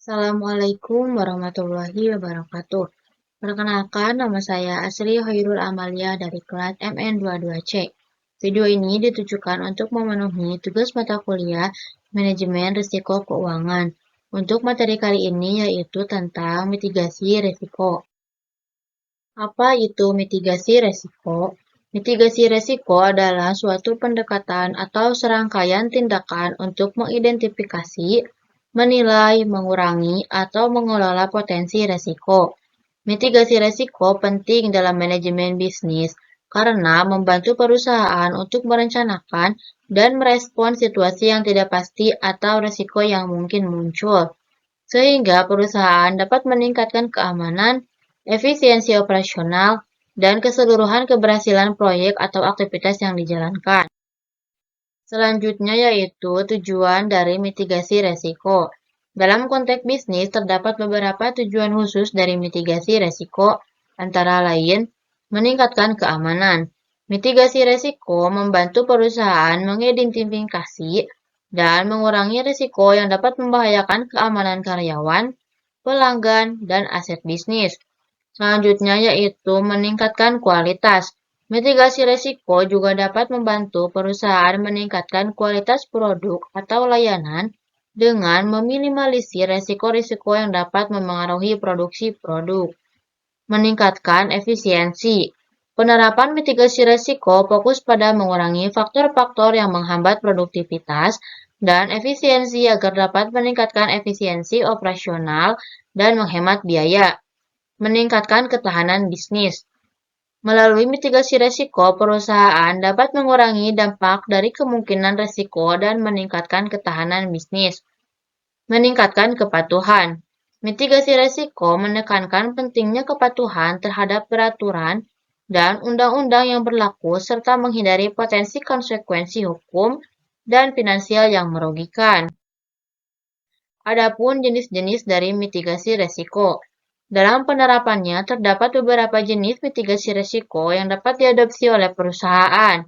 Assalamualaikum warahmatullahi wabarakatuh. Perkenalkan, nama saya Asri Hoirul Amalia dari kelas MN22C. Video ini ditujukan untuk memenuhi tugas mata kuliah Manajemen Risiko Keuangan. Untuk materi kali ini yaitu tentang mitigasi risiko. Apa itu mitigasi risiko? Mitigasi risiko adalah suatu pendekatan atau serangkaian tindakan untuk mengidentifikasi, menilai, mengurangi, atau mengelola potensi risiko. Mitigasi risiko penting dalam manajemen bisnis karena membantu perusahaan untuk merencanakan dan merespon situasi yang tidak pasti atau risiko yang mungkin muncul, sehingga perusahaan dapat meningkatkan keamanan, efisiensi operasional, dan keseluruhan keberhasilan proyek atau aktivitas yang dijalankan. Selanjutnya yaitu tujuan dari mitigasi risiko. Dalam konteks bisnis, terdapat beberapa tujuan khusus dari mitigasi risiko, antara lain meningkatkan keamanan. Mitigasi risiko membantu perusahaan mengidentifikasi dan mengurangi risiko yang dapat membahayakan keamanan karyawan, pelanggan, dan aset bisnis. Selanjutnya yaitu meningkatkan kualitas. Mitigasi risiko juga dapat membantu perusahaan meningkatkan kualitas produk atau layanan dengan meminimalisir risiko-risiko yang dapat memengaruhi produksi produk. Meningkatkan efisiensi. Penerapan mitigasi risiko fokus pada mengurangi faktor-faktor yang menghambat produktivitas dan efisiensi agar dapat meningkatkan efisiensi operasional dan menghemat biaya. Meningkatkan ketahanan bisnis. Melalui mitigasi risiko, perusahaan dapat mengurangi dampak dari kemungkinan risiko dan meningkatkan ketahanan bisnis. Meningkatkan kepatuhan. Mitigasi risiko menekankan pentingnya kepatuhan terhadap peraturan dan undang-undang yang berlaku serta menghindari potensi konsekuensi hukum dan finansial yang merugikan. Adapun jenis-jenis dari mitigasi risiko. Dalam penerapannya, terdapat beberapa jenis mitigasi risiko yang dapat diadopsi oleh perusahaan.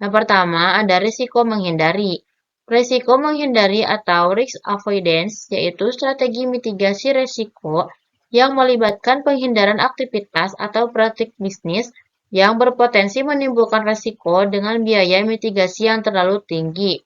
Yang pertama, ada risiko menghindari. Risiko menghindari atau risk avoidance yaitu strategi mitigasi risiko yang melibatkan penghindaran aktivitas atau praktik bisnis yang berpotensi menimbulkan risiko dengan biaya mitigasi yang terlalu tinggi.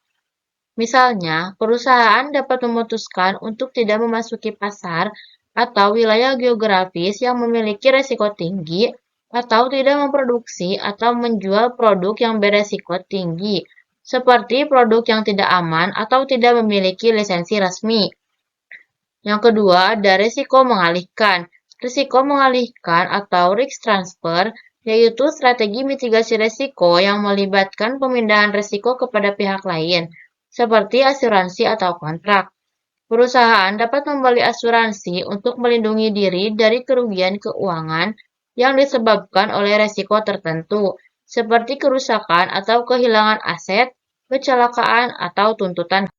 Misalnya, perusahaan dapat memutuskan untuk tidak memasuki pasar atau wilayah geografis yang memiliki risiko tinggi, atau tidak memproduksi atau menjual produk yang beresiko tinggi, seperti produk yang tidak aman atau tidak memiliki lisensi resmi. Yang kedua, ada risiko mengalihkan. Risiko mengalihkan atau risk transfer yaitu strategi mitigasi risiko yang melibatkan pemindahan risiko kepada pihak lain, seperti asuransi atau kontrak. Perusahaan dapat membeli asuransi untuk melindungi diri dari kerugian keuangan yang disebabkan oleh risiko tertentu, seperti kerusakan atau kehilangan aset, kecelakaan, atau tuntutan.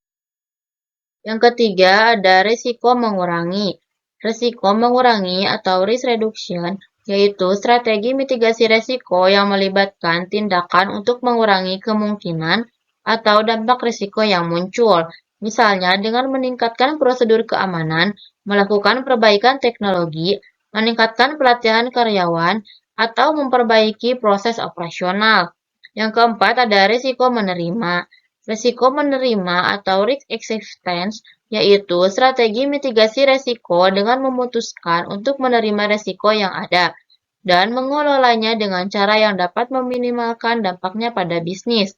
Yang ketiga, ada risiko mengurangi. Risiko mengurangi atau risk reduction yaitu strategi mitigasi risiko yang melibatkan tindakan untuk mengurangi kemungkinan atau dampak risiko yang muncul, misalnya dengan meningkatkan prosedur keamanan, melakukan perbaikan teknologi, meningkatkan pelatihan karyawan, atau memperbaiki proses operasional. Yang keempat ada risiko menerima. Risiko menerima atau risk acceptance yaitu strategi mitigasi risiko dengan memutuskan untuk menerima risiko yang ada dan mengelolanya dengan cara yang dapat meminimalkan dampaknya pada bisnis.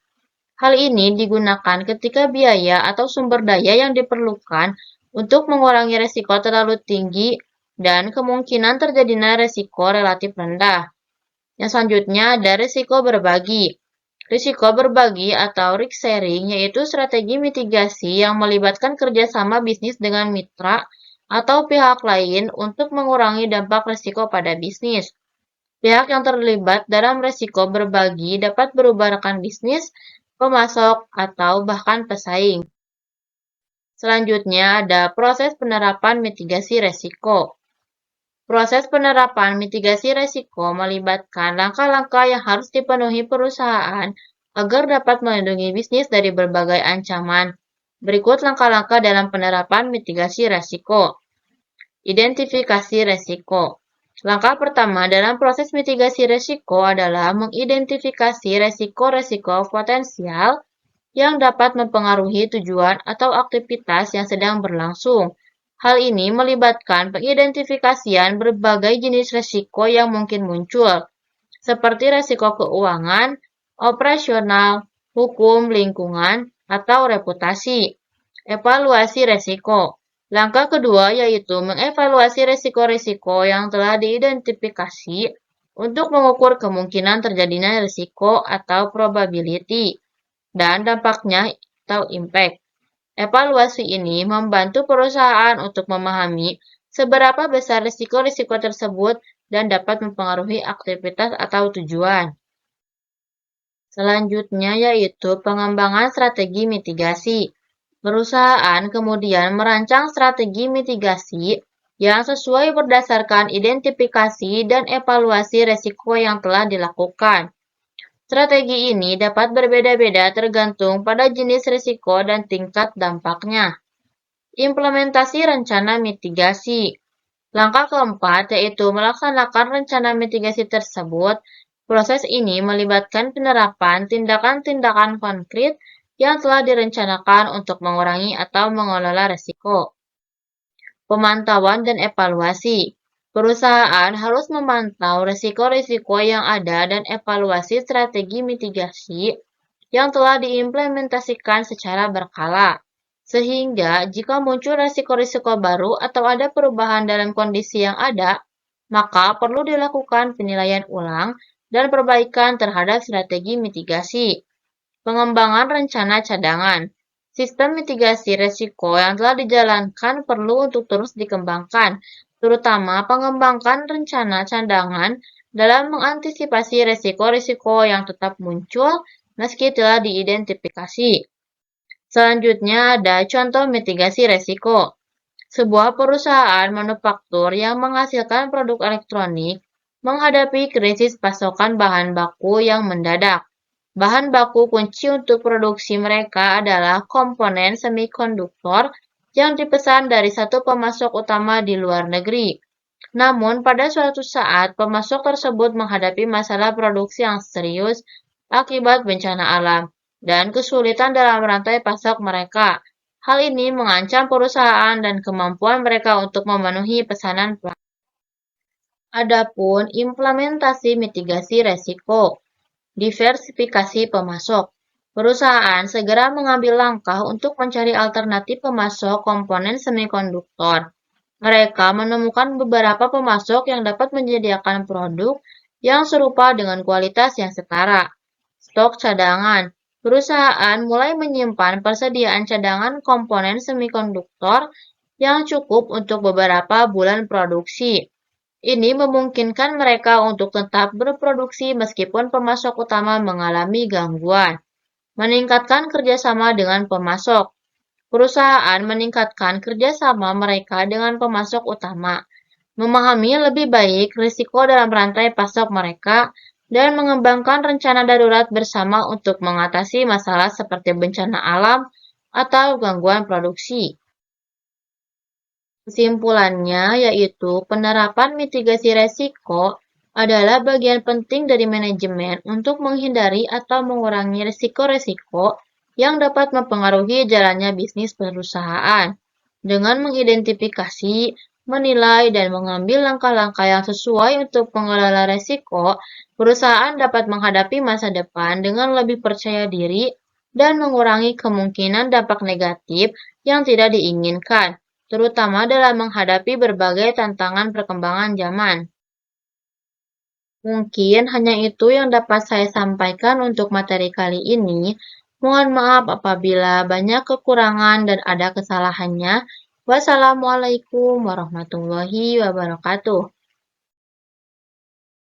Hal ini digunakan ketika biaya atau sumber daya yang diperlukan untuk mengurangi risiko terlalu tinggi dan kemungkinan terjadinya risiko relatif rendah. Yang selanjutnya ada risiko berbagi. Risiko berbagi atau risk sharing yaitu strategi mitigasi yang melibatkan kerjasama bisnis dengan mitra atau pihak lain untuk mengurangi dampak risiko pada bisnis. Pihak yang terlibat dalam risiko berbagi dapat berubah rekan bisnis, pemasok, atau bahkan pesaing. Selanjutnya ada proses penerapan mitigasi risiko. Proses penerapan mitigasi risiko melibatkan langkah-langkah yang harus dipenuhi perusahaan agar dapat melindungi bisnis dari berbagai ancaman. Berikut langkah-langkah dalam penerapan mitigasi risiko. Identifikasi resiko. Langkah pertama dalam proses mitigasi resiko adalah mengidentifikasi resiko-resiko potensial yang dapat mempengaruhi tujuan atau aktivitas yang sedang berlangsung. Hal ini melibatkan pengidentifikasian berbagai jenis resiko yang mungkin muncul, seperti resiko keuangan, operasional, hukum, lingkungan, atau reputasi. Evaluasi resiko. Langkah kedua yaitu mengevaluasi resiko-resiko yang telah diidentifikasi untuk mengukur kemungkinan terjadinya risiko atau probability dan dampaknya atau impact. Evaluasi ini membantu perusahaan untuk memahami seberapa besar risiko-risiko tersebut dan dapat mempengaruhi aktivitas atau tujuan. Selanjutnya yaitu pengembangan strategi mitigasi. Perusahaan kemudian merancang strategi mitigasi yang sesuai berdasarkan identifikasi dan evaluasi risiko yang telah dilakukan. Strategi ini dapat berbeda-beda tergantung pada jenis risiko dan tingkat dampaknya. Implementasi rencana mitigasi. Langkah keempat yaitu melaksanakan rencana mitigasi tersebut. Proses ini melibatkan penerapan tindakan-tindakan konkret yang telah direncanakan untuk mengurangi atau mengelola risiko. Pemantauan dan evaluasi. Perusahaan harus memantau risiko-risiko yang ada dan evaluasi strategi mitigasi yang telah diimplementasikan secara berkala. Sehingga jika muncul risiko-risiko baru atau ada perubahan dalam kondisi yang ada, maka perlu dilakukan penilaian ulang dan perbaikan terhadap strategi mitigasi. Pengembangan rencana cadangan. Sistem mitigasi risiko yang telah dijalankan perlu untuk terus dikembangkan, terutama mengembangkan rencana cadangan dalam mengantisipasi risiko-risiko yang tetap muncul meski telah diidentifikasi. Selanjutnya ada contoh mitigasi risiko. Sebuah perusahaan manufaktur yang menghasilkan produk elektronik menghadapi krisis pasokan bahan baku yang mendadak. Bahan baku kunci untuk produksi mereka adalah komponen semikonduktor yang dipesan dari satu pemasok utama di luar negeri. Namun, pada suatu saat, pemasok tersebut menghadapi masalah produksi yang serius akibat bencana alam dan kesulitan dalam rantai pasok mereka. Hal ini mengancam perusahaan dan kemampuan mereka untuk memenuhi pesanan pelanggan. Adapun implementasi mitigasi resiko. Diversifikasi pemasok. Perusahaan segera mengambil langkah untuk mencari alternatif pemasok komponen semikonduktor. Mereka menemukan beberapa pemasok yang dapat menyediakan produk yang serupa dengan kualitas yang setara. Stok cadangan. Perusahaan mulai menyimpan persediaan cadangan komponen semikonduktor yang cukup untuk beberapa bulan produksi. Ini memungkinkan mereka untuk tetap berproduksi meskipun pemasok utama mengalami gangguan. Meningkatkan kerjasama dengan pemasok. Perusahaan meningkatkan kerjasama mereka dengan pemasok utama, memahami lebih baik risiko dalam rantai pasok mereka, dan mengembangkan rencana darurat bersama untuk mengatasi masalah seperti bencana alam atau gangguan produksi. Kesimpulannya yaitu penerapan mitigasi resiko adalah bagian penting dari manajemen untuk menghindari atau mengurangi risiko-risiko yang dapat mempengaruhi jalannya bisnis perusahaan. Dengan mengidentifikasi, menilai, dan mengambil langkah-langkah yang sesuai untuk mengelola risiko, perusahaan dapat menghadapi masa depan dengan lebih percaya diri dan mengurangi kemungkinan dampak negatif yang tidak diinginkan, terutama dalam menghadapi berbagai tantangan perkembangan zaman. Mungkin hanya itu yang dapat saya sampaikan untuk materi kali ini. Mohon maaf apabila banyak kekurangan dan ada kesalahannya. Wassalamualaikum warahmatullahi wabarakatuh.